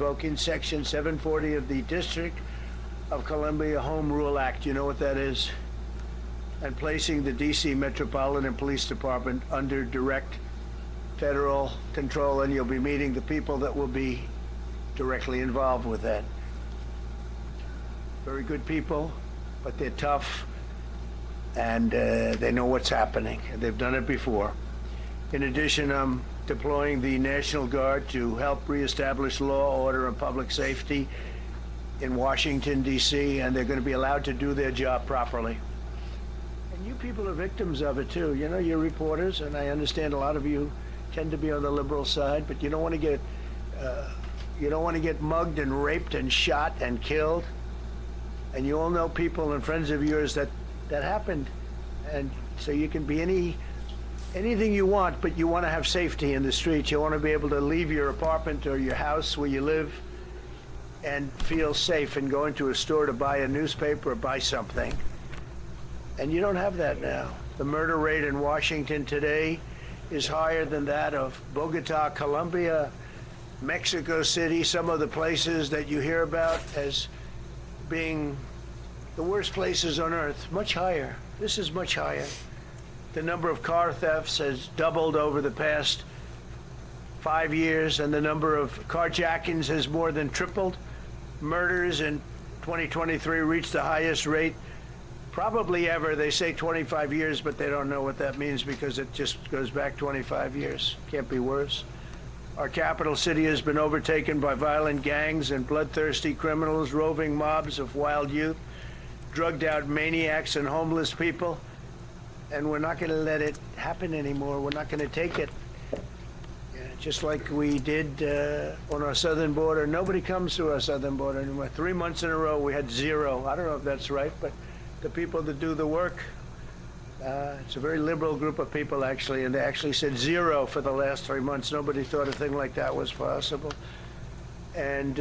revoking Section 740 of the District of Columbia Home Rule Act. You know what that is? And placing the D.C. Metropolitan Police Department under direct federal control, and you'll be meeting the people that will be directly involved with that. Very good people, but they're tough, and they know what's happening. They've done it before. In addition, I'm deploying the National Guard to help reestablish law, order, and public safety in Washington, D.C., and they're going to be allowed to do their job properly. And you people are victims of it, too. You know, you're reporters, and I understand a lot of you tend to be on the liberal side, but you don't want to get mugged and raped and shot and killed. And you all know people and friends of yours that happened. And so you can be anything you want, but you want to have safety in the streets. You want to be able to leave your apartment or your house where you live and feel safe and go into a store to buy a newspaper or buy something. And you don't have that now. The murder rate in Washington today is higher than that of Bogota, Colombia, Mexico City, some of the places that you hear about as being the worst places on earth. Much higher. This is much higher. The number of car thefts has doubled over the past 5 years, and the number of carjackings has more than tripled. Murders in 2023 reached the highest rate probably ever. They say 25 years, but they don't know what that means because it just goes back 25 years. Can't be worse. Our capital city has been overtaken by violent gangs and bloodthirsty criminals, roving mobs of wild youth, drugged out maniacs and homeless people. And we're not going to let it happen anymore. We're not going to take it. Just like we did on our southern border. Nobody comes to our southern border anymore. 3 months in a row, we had zero. I don't know if that's right, but the people that do the work, it's a very liberal group of people, actually, and they actually said zero for the last 3 months. Nobody thought a thing like that was possible. And,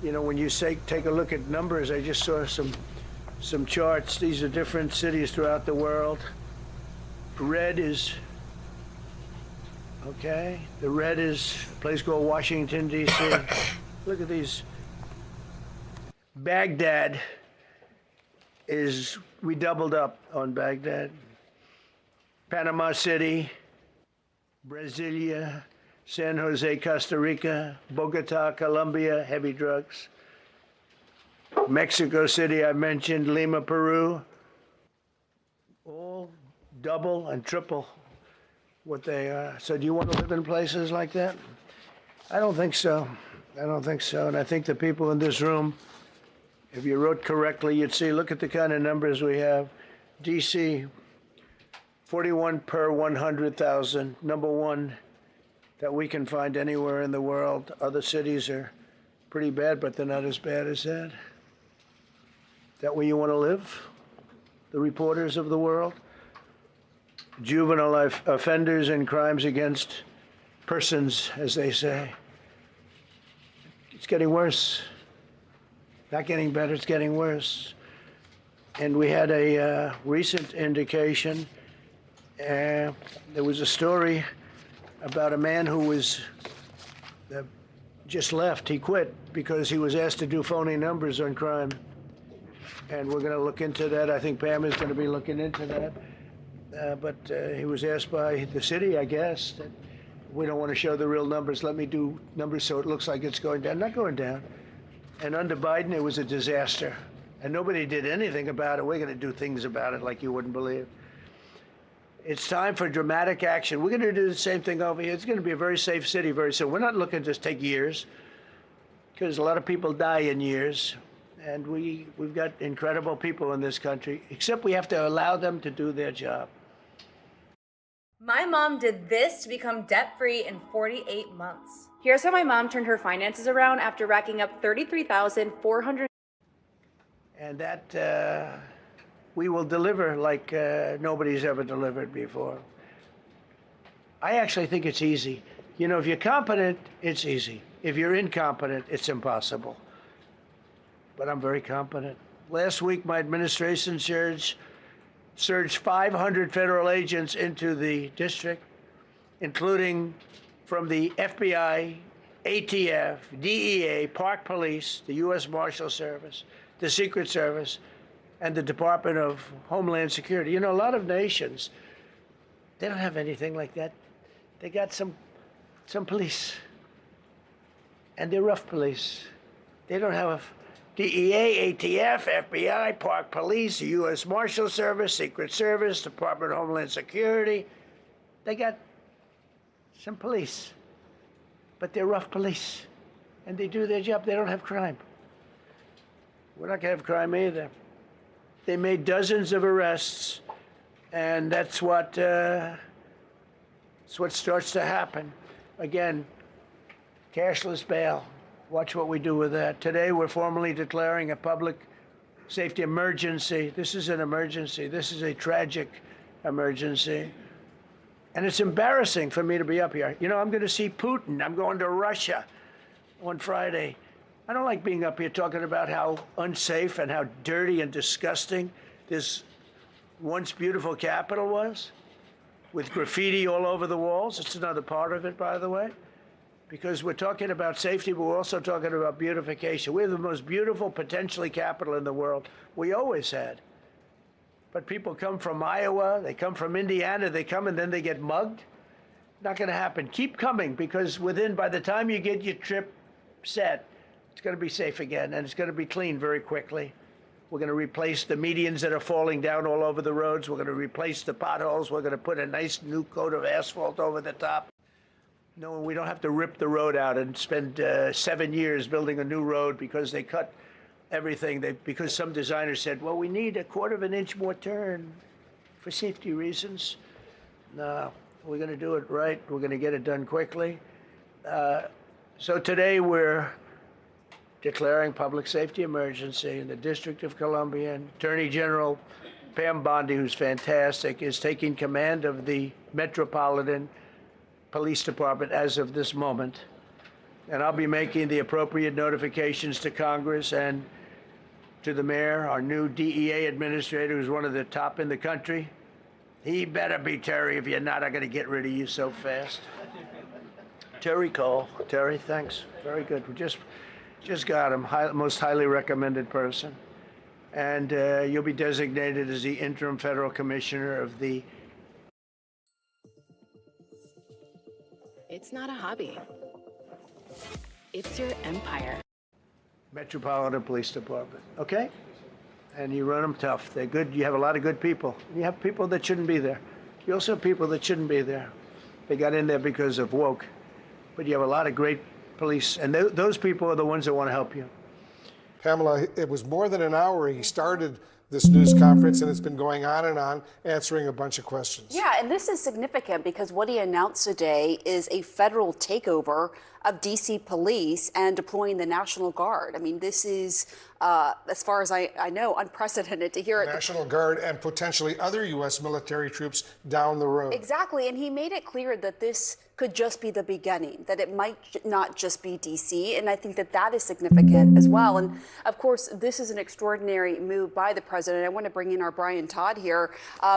you know, when you take a look at numbers, I just saw some charts. These are different cities throughout the world. Red is, okay, the red is a place called Washington, D.C. Look at these. Baghdad we doubled up on Baghdad. Panama City, Brasilia, San Jose, Costa Rica, Bogota, Colombia, heavy drugs. Mexico City, I mentioned, Lima, Peru, all double and triple what they are. So do you want to live in places like that? I don't think so. I don't think so. And I think the people in this room, if you wrote correctly, you'd see, look at the kind of numbers we have. D.C., 41 per 100,000, number one that we can find anywhere in the world. Other cities are pretty bad, but they're not as bad as that. Is that where you want to live? The reporters of the world? Juvenile offenders and crimes against persons, as they say. It's getting worse. Not getting better, it's getting worse. And we had a recent indication. There was a story about a man who was just left. He quit because he was asked to do phony numbers on crime. And we're going to look into that. I think Pam is going to be looking into that. But he was asked by the city, I guess, that we don't want to show the real numbers. Let me do numbers so it looks like it's going down. Not going down. And under Biden, it was a disaster. And nobody did anything about it. We're going to do things about it like you wouldn't believe. It's time for dramatic action. We're going to do the same thing over here. It's going to be a very safe city very soon. We're not looking to just take years, because a lot of people die in years. And we've got incredible people in this country, except we have to allow them to do their job. My mom did this to become debt-free in 48 months. Here's how my mom turned her finances around after racking up $33,400. And that we will deliver like nobody's ever delivered before. I actually think it's easy. You know, if you're competent, it's easy. If you're incompetent, it's impossible. But I'm very competent. Last week, my administration surged 500 federal agents into the district, including from the FBI, ATF, DEA, Park Police, the U.S. Marshal Service, the Secret Service, and the Department of Homeland Security. You know, a lot of nations, they don't have anything like that. They got some police, and they're rough police. They don't have DEA, ATF, FBI, Park Police, the U.S. Marshal Service, Secret Service, Department of Homeland Security. They got some police, but they're rough police, and they do their job. They don't have crime. We're not going to have crime either. They made dozens of arrests, and that's what starts to happen. Again, cashless bail. Watch what we do with that. Today, we're formally declaring a public safety emergency. This is an emergency. This is a tragic emergency. And it's embarrassing for me to be up here. You know, I'm going to see Putin. I'm going to Russia on Friday. I don't like being up here talking about how unsafe and how dirty and disgusting this once beautiful capital was, with graffiti all over the walls. It's another part of it, by the way, because we're talking about safety, but we're also talking about beautification. We have the most beautiful, potentially, capital in the world. We always had. But people come from Iowa, they come from Indiana, they come and then they get mugged. Not going to happen. Keep coming, because by the time you get your trip set, it's going to be safe again, and it's going to be clean very quickly. We're going to replace the medians that are falling down all over the roads. We're going to replace the potholes. We're going to put a nice new coat of asphalt over the top. No, we don't have to rip the road out and spend 7 years building a new road because they cut everything. Because some designer said, well, we need a 1/4 of an inch more turn for safety reasons. No, we're going to do it right. We're going to get it done quickly. So today we're declaring public safety emergency in the District of Columbia. And Attorney General Pam Bondi, who's fantastic, is taking command of the Metropolitan Police Department as of this moment. And I'll be making the appropriate notifications to Congress and to the mayor, our new DEA administrator, who's one of the top in the country. He better be Terry. If you're not, I'm going to get rid of you so fast. Terry Cole. Terry, thanks. Very good. We just got him. Most highly recommended person. And you'll be designated as the interim federal commissioner of the... It's not a hobby. It's your empire. Metropolitan Police Department, okay? And you run them tough. They're good. You have a lot of good people. You have people that shouldn't be there. You also have people that shouldn't be there. They got in there because of woke. But you have a lot of great police, and those people are the ones that want to help you. Pamela, it was more than an hour he started this news conference, and it's been going on, answering a bunch of questions. Yeah, and this is significant because what he announced today is a federal takeover of D.C. police and deploying the National Guard. I mean, this is, as far as I know, unprecedented to hear it. National Guard and potentially other U.S. military troops down the road. Exactly, and he made it clear that this could just be the beginning, that it might not just be D.C., and I think that that is significant as well. And of course, this is an extraordinary move by the president. I want to bring in our Brian Todd here.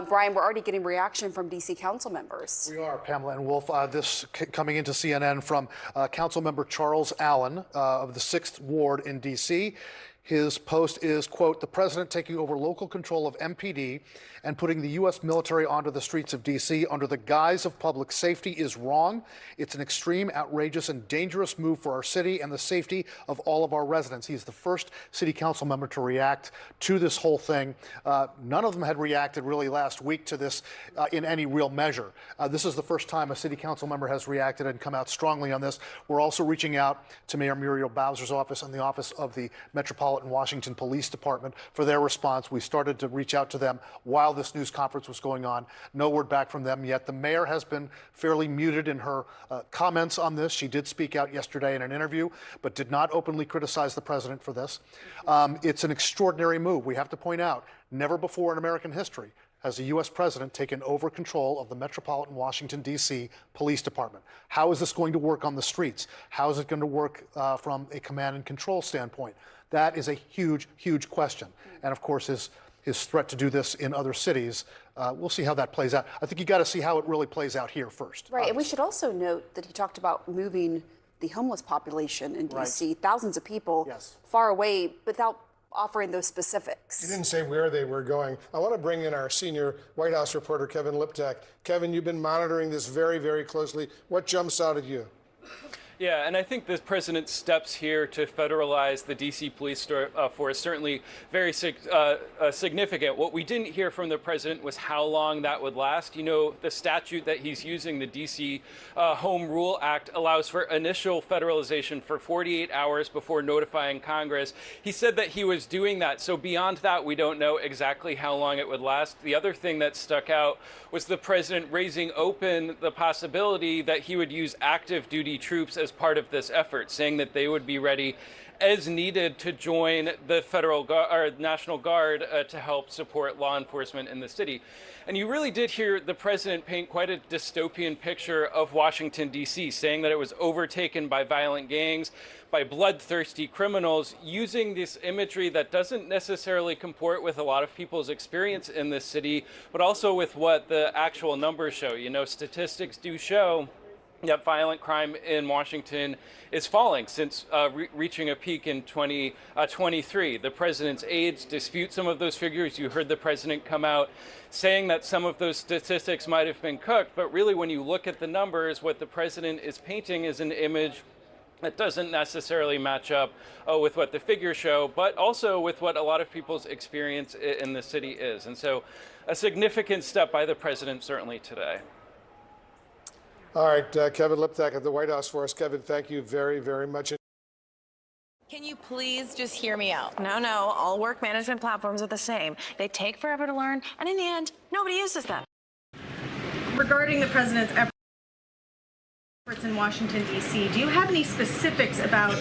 Brian, we're already getting reaction from D.C. council members. We are, Pamela and Wolf. This coming into CNN from Council Member Charles Allen of the 6th Ward in D.C. His post is, quote, "The president taking over local control of MPD and putting the U.S. military onto the streets of D.C. under the guise of public safety is wrong. It's an extreme, outrageous, and dangerous move for our city and the safety of all of our residents." He's the first city council member to react to this whole thing. None of them had reacted really last week to this in any real measure. This is the first time a city council member has reacted and come out strongly on this. We're also reaching out to Mayor Muriel Bowser's office and the office of the Metropolitan Washington Police Department for their response. We started to reach out to them while this news conference was going on. No word back from them yet. The mayor has been fairly muted in her comments on this. She did speak out yesterday in an interview, but did not openly criticize the president for this. It's an extraordinary move. We have to point out, never before in American history has the U.S. president taken over control of the Metropolitan Washington, D.C. Police Department. How is this going to work on the streets? How is it going to work from a command and control standpoint? That is a huge, huge question. And of course, his threat to do this in other cities, we'll see how that plays out. I think you got to see how it really plays out here first. Right, and we should also note that he talked about moving the homeless population in D.C., Right. thousands of people Yes. far away, without offering those specifics. He didn't say where they were going. I want to bring in our senior White House reporter, Kevin Liptak. Kevin, you've been monitoring this very, very closely. What jumps out at you? Yeah, and I think the president's steps here to federalize the D.C. police force certainly very significant. What we didn't hear from the president was how long that would last. You know, the statute that he's using, the D.C. Home Rule Act, allows for initial federalization for 48 hours before notifying Congress. He said that he was doing that. So beyond that, we don't know exactly how long it would last. The other thing that stuck out was the president raising open the possibility that he would use active duty troops as part of this effort, saying that they would be ready as needed to join the federal or National Guard to help support law enforcement in the city. And you really did hear the president paint quite a dystopian picture of Washington, D.C., saying that it was overtaken by violent gangs, by bloodthirsty criminals, using this imagery that doesn't necessarily comport with a lot of people's experience in this city, but also with what the actual numbers show. You know, statistics do show that violent crime in Washington is falling since reaching a peak in 2023. The president's aides dispute some of those figures. You heard the president come out saying that some of those statistics might have been cooked, but really when you look at the numbers, what the president is painting is an image that doesn't necessarily match up with what the figures show, but also with what a lot of people's experience in the city is. And so a significant step by the president certainly today. All right, Kevin Liptak at the White House for us. Kevin, thank you very, very much. Can you please just hear me out? No, all work management platforms are the same. They take forever to learn, and in the end, nobody uses them. Regarding the president's efforts in Washington, D.C., do you have any specifics about